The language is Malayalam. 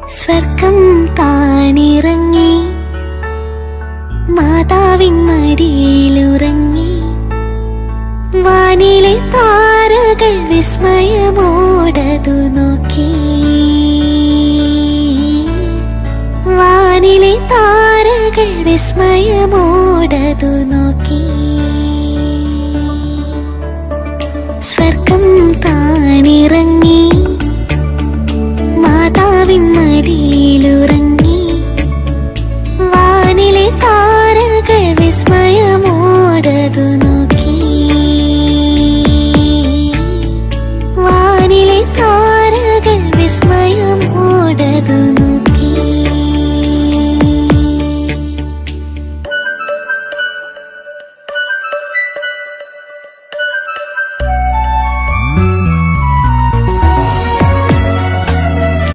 സ്വർഗം താണിറങ്ങി മാതാവിൻ മടിയിലുറങ്ങി. വാനിലെ താരകൾ വിസ്മയമോടതു നോക്കി. വാനിലെ താരകൾ വിസ്മയമോടതു നോക്കി. സ്വർഗം താണിറങ്ങി മാതാവിൻ മടിയിലുറങ്ങി. വാനിലെ താരകൾ വിസ്മയമോടതു നോക്കി.